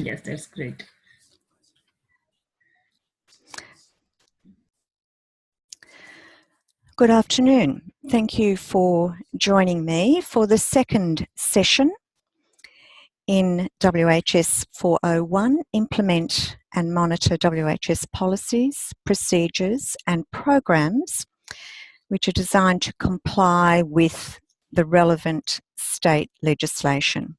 Yes, that's great. Good afternoon. Thank you for joining me for the second session in WHS401, Implement and Monitor WHS Policies, Procedures and Programs, which are designed to comply with the relevant state legislation.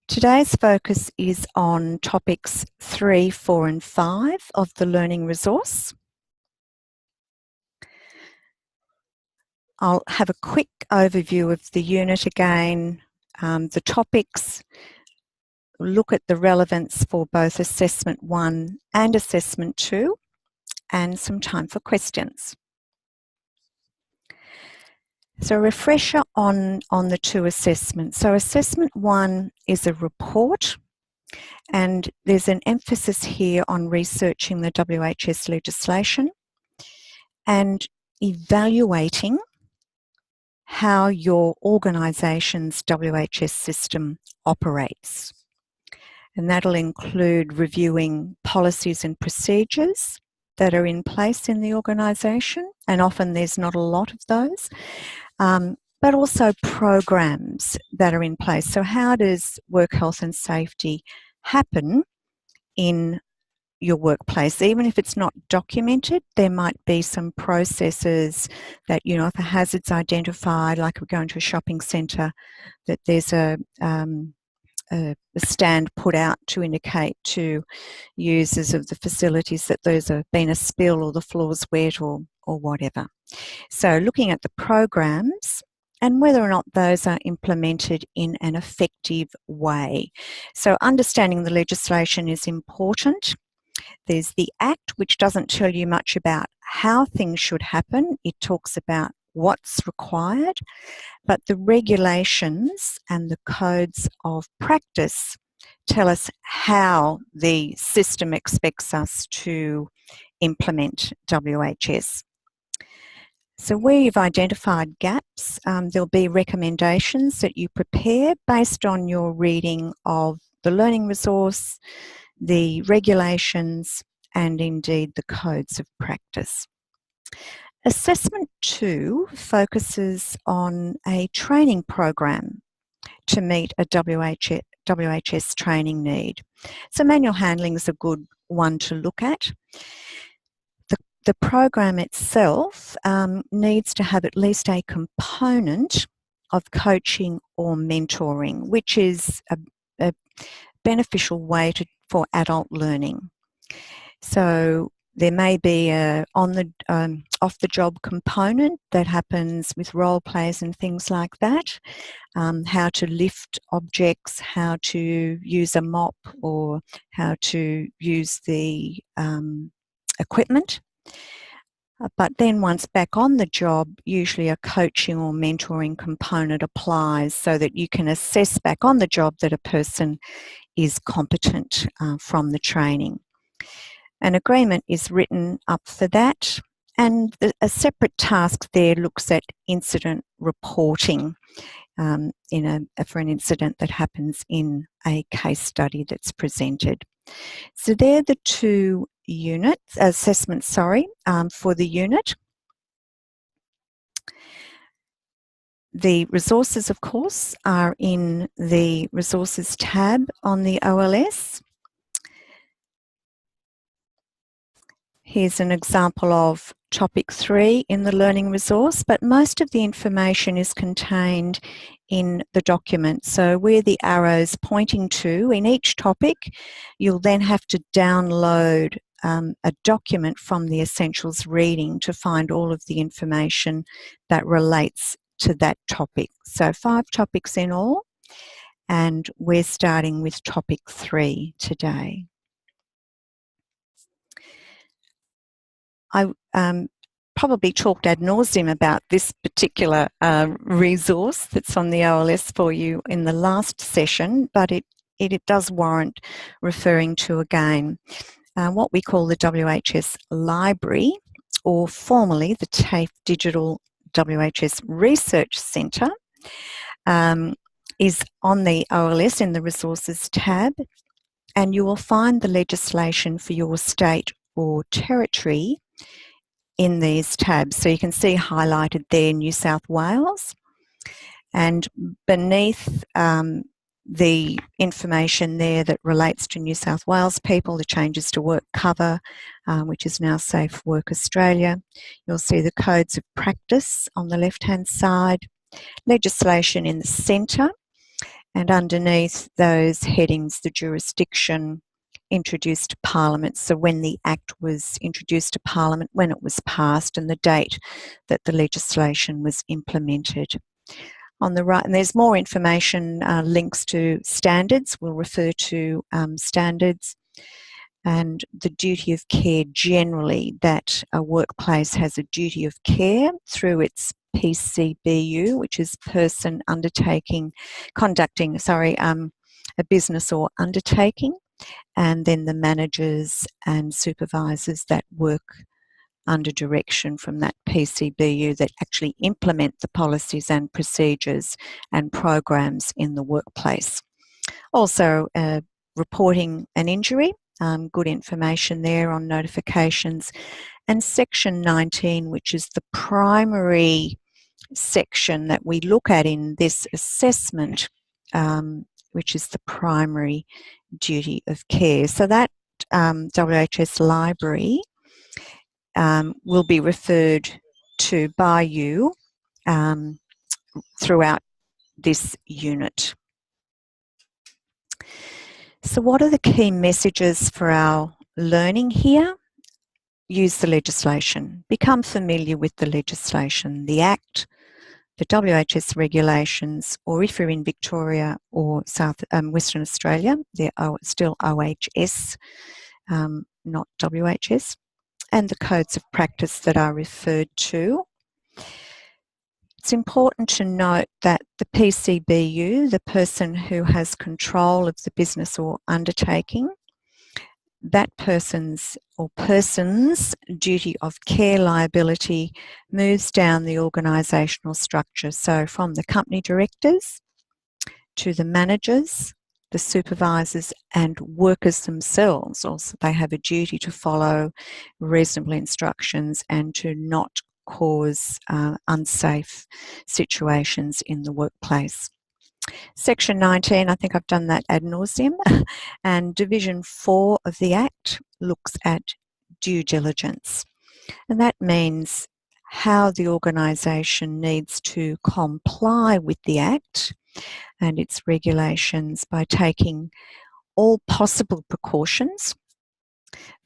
Today's focus is on topics 3, 4 and 5 of the learning resource. I'll have a quick overview of the unit again, the topics, look at the relevance for both Assessment 1 and Assessment 2, and some time for questions. So a refresher on the two assessments. So Assessment 1 is a report, and there's an emphasis here on researching the WHS legislation and evaluating how your organisation's WHS system operates. And that'll include reviewing policies and procedures that are in place in the organisation, and often there's not a lot of those, but also programs that are in place. So how does work health and safety happen in your workplace? Even if it's not documented, there might be some processes that, you know, if a hazard's identified, like we're going to a shopping centre, that there's a stand put out to indicate to users of the facilities that there's been a spill or the floor's wet or whatever. So looking at the programs and whether or not those are implemented in an effective way. So understanding the legislation is important. There's the Act, which doesn't tell you much about how things should happen. It talks about what's required, but the regulations and the codes of practice tell us how the system expects us to implement WHS. So where you've identified gaps, there'll be recommendations that you prepare based on your reading of the learning resource, the regulations, and indeed the codes of practice. Assessment 2 focuses on a training program to meet a WHS training need. So manual handling is a good one to look at. The program itself needs to have at least a component of coaching or mentoring, which is a beneficial way for adult learning. So there may be a off-the-job component that happens with role plays and things like that. How to lift objects, how to use a mop, or how to use the equipment. But then once back on the job, usually a coaching or mentoring component applies so that you can assess back on the job that a person is competent from the training. An agreement is written up for that, and a separate task there looks at incident reporting for an incident that happens in a case study that's presented. So they're the two assessments for the unit. The resources, of course, are in the resources tab on the OLS. Here's an example of topic 3 in the learning resource, but most of the information is contained in the document. So where the arrow's pointing to in each topic, you'll then have to download a document from the Essentials reading to find all of the information that relates to that topic. So 5 topics in all, and we're starting with topic 3 today. I probably talked ad nauseum about this particular resource that's on the OLS for you in the last session, but it does warrant referring to again. What we call the WHS Library, or formerly the TAFE Digital WHS Research Centre, is on the OLS in the Resources tab, and you will find the legislation for your state or territory in these tabs. So you can see highlighted there New South Wales, and beneath the information there that relates to New South Wales people, the changes to work cover, which is now Safe Work Australia. You'll see the codes of practice on the left-hand side, legislation in the centre, and underneath those headings, the jurisdiction introduced to Parliament. So when the Act was introduced to Parliament, when it was passed, and the date that the legislation was implemented. On the right, and there's more information, links to standards. We'll refer to standards and the duty of care generally, that a workplace has a duty of care through its PCBU, which is person conducting a business or undertaking, and then the managers and supervisors that work under direction from that PCBU that actually implement the policies and procedures and programs in the workplace. Also, reporting an injury, good information there on notifications. And Section 19, which is the primary section that we look at in this assessment, which is the primary duty of care. So that WHS library will be referred to by you throughout this unit. So what are the key messages for our learning here? Use the legislation. Become familiar with the legislation, the Act, the WHS regulations, or if you're in Victoria or Western Australia, they're still OHS, not WHS, and the codes of practice that are referred to. It's important to note that the PCBU, the person who has control of the business or undertaking, that person's duty of care liability moves down the organisational structure. So from the company directors to the managers, the supervisors and workers themselves, also they have a duty to follow reasonable instructions and to not cause unsafe situations in the workplace. Section 19, I think I've done that ad nauseum, and Division 4 of the Act looks at due diligence, and that means how the organisation needs to comply with the Act and its regulations by taking all possible precautions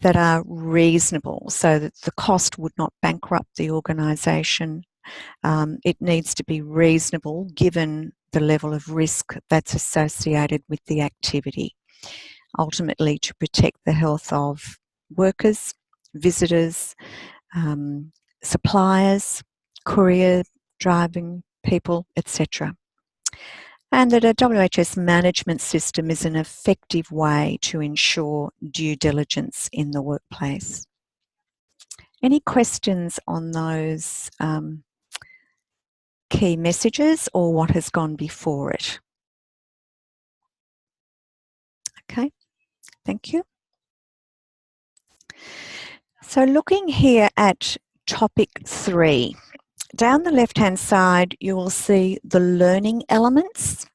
that are reasonable so that the cost would not bankrupt the organisation. It needs to be reasonable given the level of risk that's associated with the activity, ultimately to protect the health of workers, visitors, suppliers, courier, driving people, etc. And that a WHS management system is an effective way to ensure due diligence in the workplace. Any questions on those key messages or what has gone before it? Okay, thank you. So looking here at topic 3, down the left-hand side you will see the learning elements,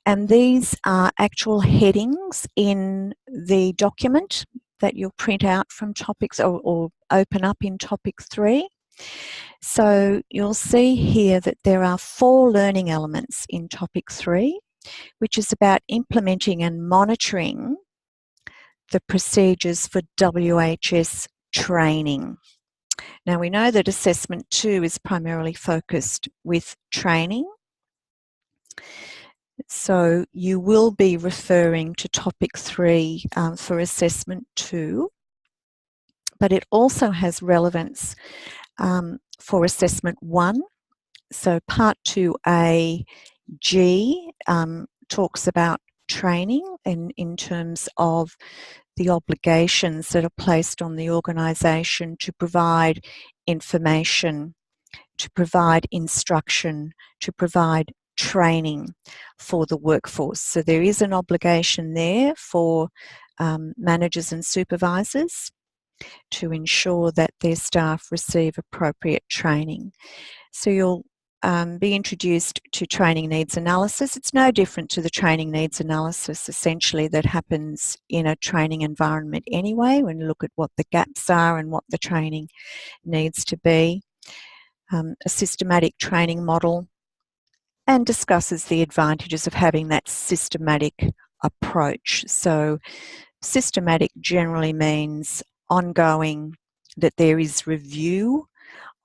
and these are actual headings in the document that you'll print out from topics or open up in topic 3. So you'll see here that there are 4 learning elements in topic 3, which is about implementing and monitoring the procedures for WHS training. Now we know that assessment 2 is primarily focused with training. So you will be referring to topic 3 for assessment 2, but it also has relevance for assessment 1. So part 2A G talks about training in terms of the obligations that are placed on the organisation to provide information, to provide instruction, to provide training for the workforce. So there is an obligation there for managers and supervisors to ensure that their staff receive appropriate training. So you'll be introduced to training needs analysis. It's no different to the training needs analysis essentially that happens in a training environment anyway, when you look at what the gaps are and what the training needs to be. A systematic training model, and discusses the advantages of having that systematic approach. So systematic generally means ongoing, that there is review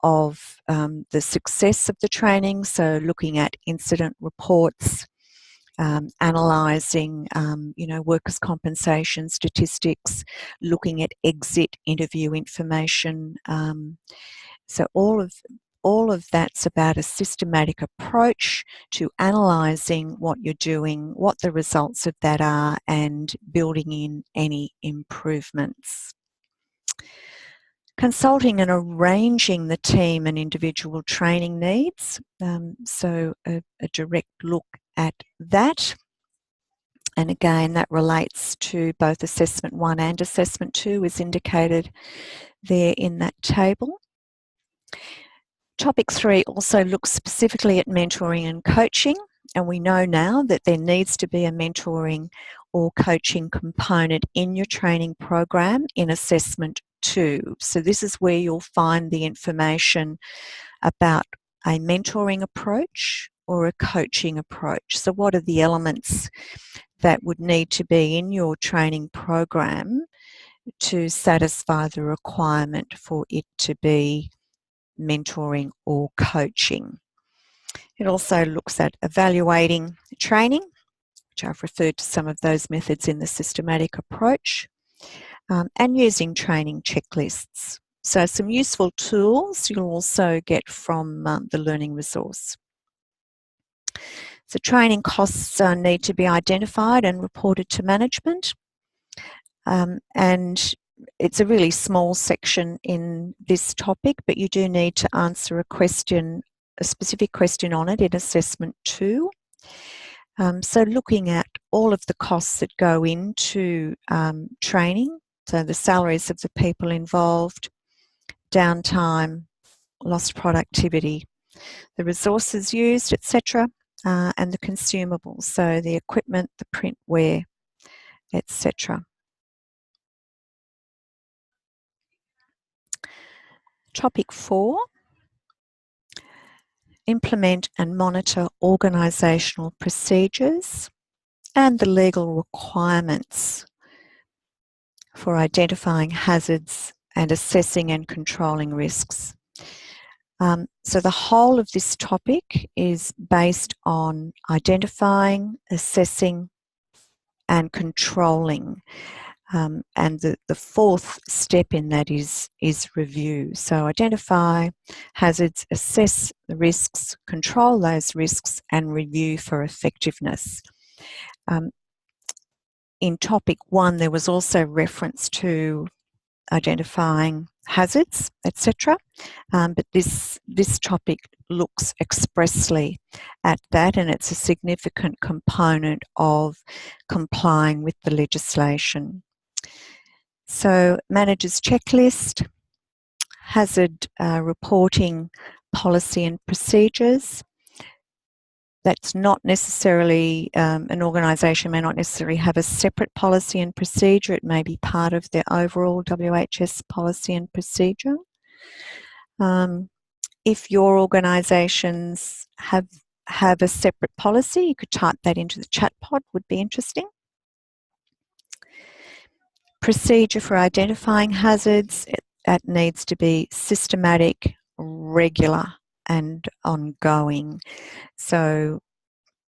of the success of the training, so looking at incident reports, analysing workers' compensation statistics, looking at exit interview information. So all of that's about a systematic approach to analysing what you're doing, what the results of that are, and building in any improvements. Consulting and arranging the team and individual training needs. So a direct look at that. And again, that relates to both Assessment 1 and Assessment 2 as indicated there in that table. Topic 3 also looks specifically at mentoring and coaching, and we know now that there needs to be a mentoring or coaching component in your training program in Assessment 2. So this is where you'll find the information about a mentoring approach or a coaching approach. So what are the elements that would need to be in your training program to satisfy the requirement for it to be mentoring or coaching? It also looks at evaluating training, which I've referred to some of those methods in the systematic approach, and using training checklists. So some useful tools you'll also get from the learning resource. So training costs need to be identified and reported to management. And it's a really small section in this topic, but you do need to answer a specific question on it in Assessment 2. So looking at all of the costs that go into training, so the salaries of the people involved, downtime, lost productivity, the resources used, etc., and the consumables, so the equipment, the printware, etc. Topic 4, implement and monitor organisational procedures and the legal requirements for identifying hazards and assessing and controlling risks. So the whole of this topic is based on identifying, assessing and controlling. And the fourth step in that is review. So identify hazards, assess the risks, control those risks and review for effectiveness. In topic 1 there was also reference to identifying hazards, etc. But this topic looks expressly at that, and it's a significant component of complying with the legislation. So manager's checklist, hazard reporting policy and procedures. That's not necessarily, an organisation may not necessarily have a separate policy and procedure. It may be part of their overall WHS policy and procedure. If your organisations have a separate policy, you could type that into the chat pod, would be interesting. Procedure for identifying hazards, that needs to be systematic, regular and ongoing. So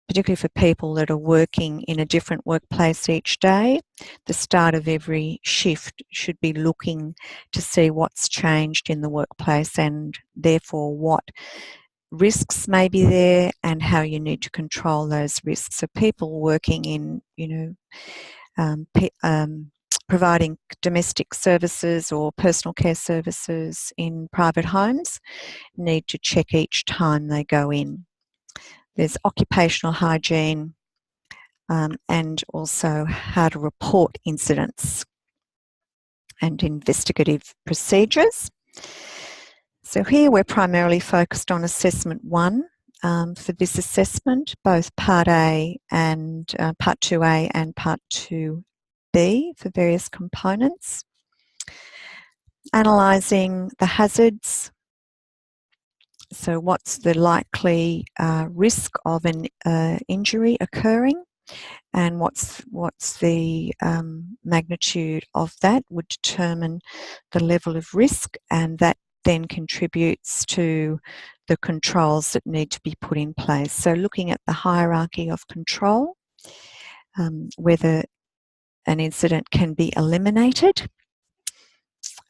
particularly for people that are working in a different workplace each day, the start of every shift should be looking to see what's changed in the workplace and therefore what risks may be there and how you need to control those risks. So people working in, providing domestic services or personal care services in private homes need to check each time they go in. There's occupational hygiene, and also how to report incidents and investigative procedures. So here we're primarily focused on assessment 1 for this assessment, both Part A and Part 2A and Part 2B for various components. Analysing the hazards. So what's the likely risk of an injury occurring, and what's the magnitude of that would determine the level of risk, and that then contributes to the controls that need to be put in place. So looking at the hierarchy of control, whether an incident can be eliminated,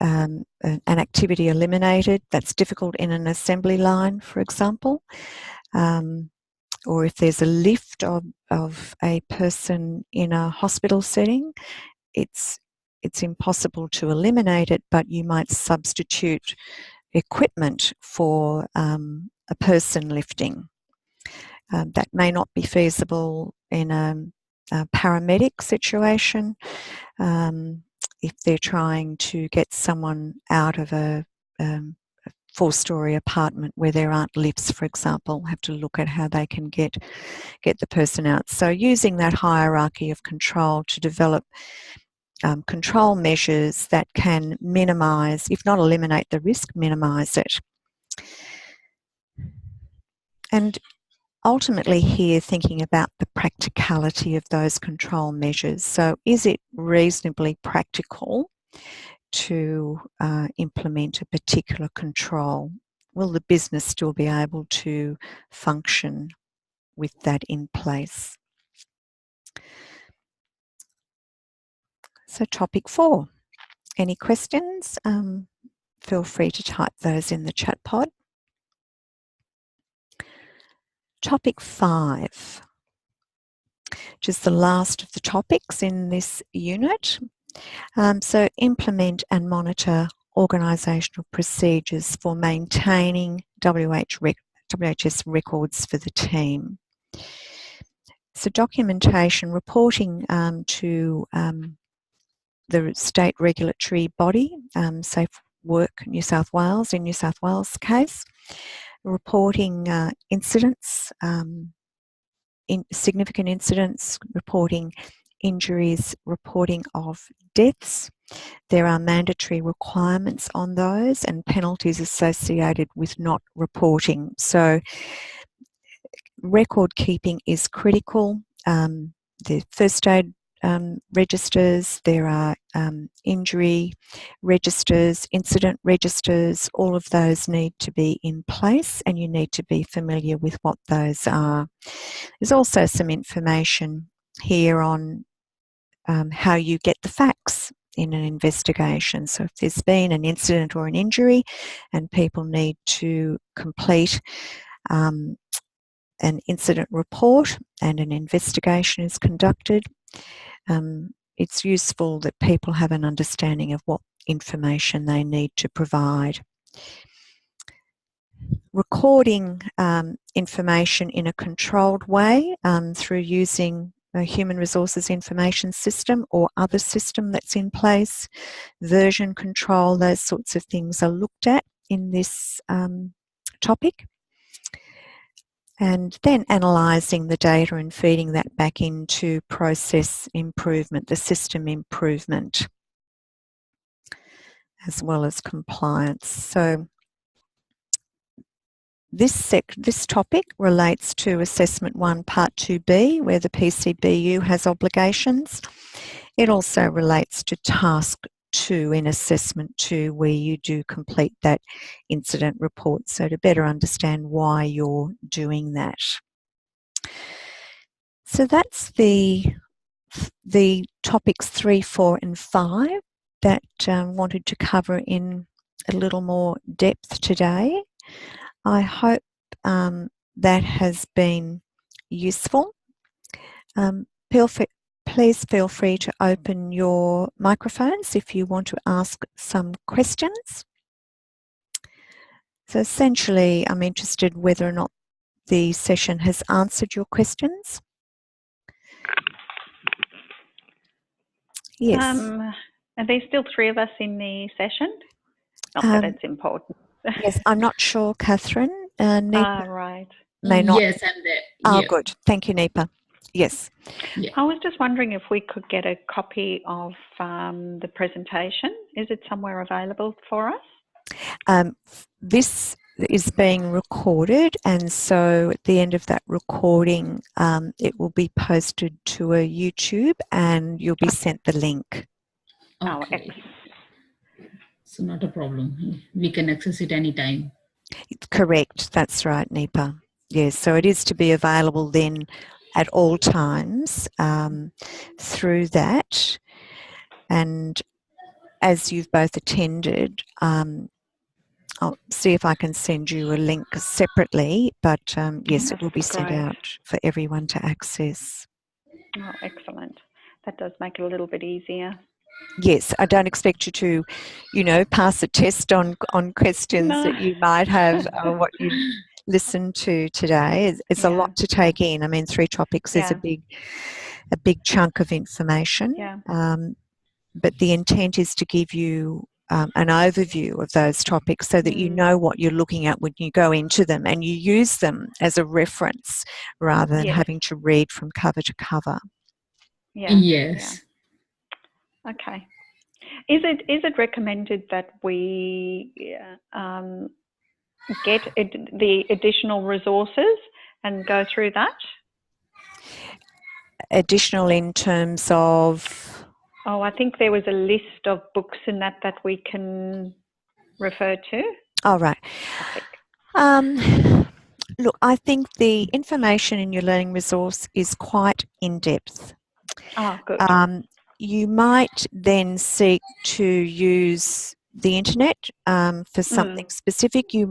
an activity eliminated that's difficult in an assembly line, for example, or if there's a lift of a person in a hospital setting, it's impossible to eliminate it, but you might substitute equipment for a person lifting. That may not be feasible in a paramedic situation. If they're trying to get someone out of a 4-story apartment where there aren't lifts, for example, have to look at how they can get the person out. So using that hierarchy of control to develop control measures that can minimise, if not eliminate the risk, minimise it. And ultimately here thinking about the practicality of those control measures. So is it reasonably practical to implement a particular control? Will the business still be able to function with that in place? So topic 4. Any questions? Feel free to type those in the chat pod. Topic 5, which is the last of the topics in this unit. So implement and monitor organisational procedures for maintaining WHS records for the team. So documentation, reporting to the state regulatory body, Safe Work New South Wales, in New South Wales case, reporting incidents, significant incidents, reporting injuries, reporting of deaths. There are mandatory requirements on those and penalties associated with not reporting. So record keeping is critical. The first aid registers, there are injury registers, incident registers, all of those need to be in place, and you need to be familiar with what those are. There's also some information here on how you get the facts in an investigation. So if there's been an incident or an injury and people need to complete an incident report and an investigation is conducted, it's useful that people have an understanding of what information they need to provide. Recording information in a controlled way through using a human resources information system or other system that's in place, version control, those sorts of things are looked at in this topic. And then analysing the data and feeding that back into process improvement, the system improvement, as well as compliance. So this topic relates to Assessment 1 Part 2B, where the PCBU has obligations. It also relates to Task 2 in Assessment 2, where you do complete that incident report, so to better understand why you're doing that. So that's the topics 3, 4 and 5 that wanted to cover in a little more depth today. I hope that has been useful. Please feel free to open your microphones if you want to ask some questions. So essentially, I'm interested whether or not the session has answered your questions? Yes. Are there still 3 of us in the session? Not that it's important. Yes, I'm not sure, Catherine. Nipa Right. may not. Yes, I'm there. Oh, Yeah. good. Thank you, Nipa. Yes. Yeah. I was just wondering if we could get a copy of the presentation. Is it somewhere available for us? This is being recorded, and so at the end of that recording, it will be posted to a YouTube and you'll be sent the link. Oh, Okay. excellent. So not a problem. We can access it anytime. Correct. That's right, Nipa. Yes, so it is to be available then at all times through that. And as you've both attended, I'll see if I can send you a link separately, but yes, it will be sent out for everyone to access. Oh, excellent. That does make it a little bit easier. Yes, I don't expect you to, you know, pass a test on questions that you might have or what you listened to today. It's a lot to take in. I mean, 3 topics is a big chunk of information. But the intent is to give you an overview of those topics so that you know what you're looking at when you go into them and you use them as a reference rather than having to read from cover to cover. Yes. Okay. Is it recommended that we get the additional resources and go through that? Additional in terms of? Oh, I think there was a list of books in that we can refer to. Oh, right. Look, I think the information in your learning resource is quite in-depth. Oh, good. You might then seek to use the internet for something specific. It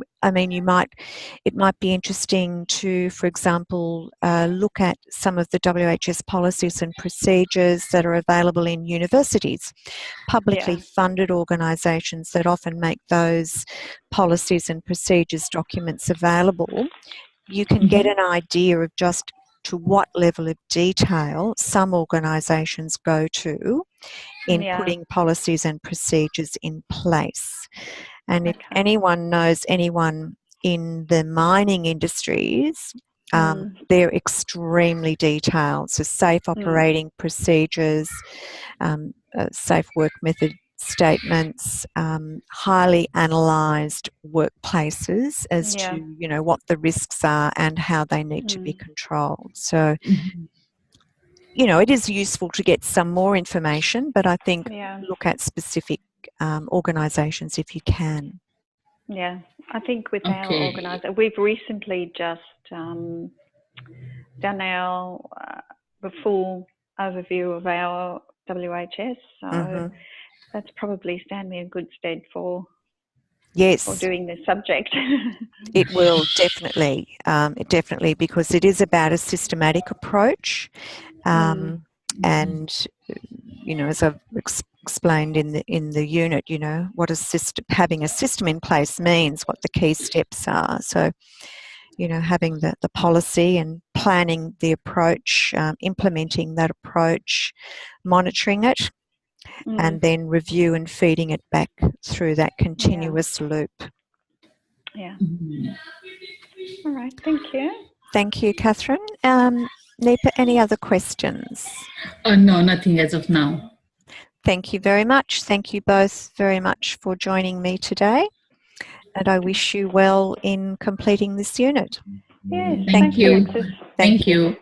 might be interesting to, for example, look at some of the WHS policies and procedures that are available in universities, publicly funded organisations that often make those policies and procedures documents available. You can get an idea of just to what level of detail some organisations go to in putting policies and procedures in place. And if anyone knows anyone in the mining industries, they're extremely detailed. So safe operating procedures, safe work method statements, highly analysed workplaces as to, you know, what the risks are and how they need to be controlled. So, you know, it is useful to get some more information, but I think look at specific organisations if you can. Yeah, I think with our organisation, we've recently just done our the full overview of our WHS, so that's probably stand me in good stead for doing this subject. It will definitely, because it is about a systematic approach, and you know, as I've explained in the unit, you know, what having a system in place means, what the key steps are. So, you know, having the policy and planning the approach, implementing that approach, monitoring it, and then review and feeding it back through that continuous loop. Yeah. All right. Thank you. Thank you, Catherine. Nipa, any other questions? No, nothing as of now. Thank you very much. Thank you both very much for joining me today. And I wish you well in completing this unit. Yes. Thank you. Alexis. Thank you.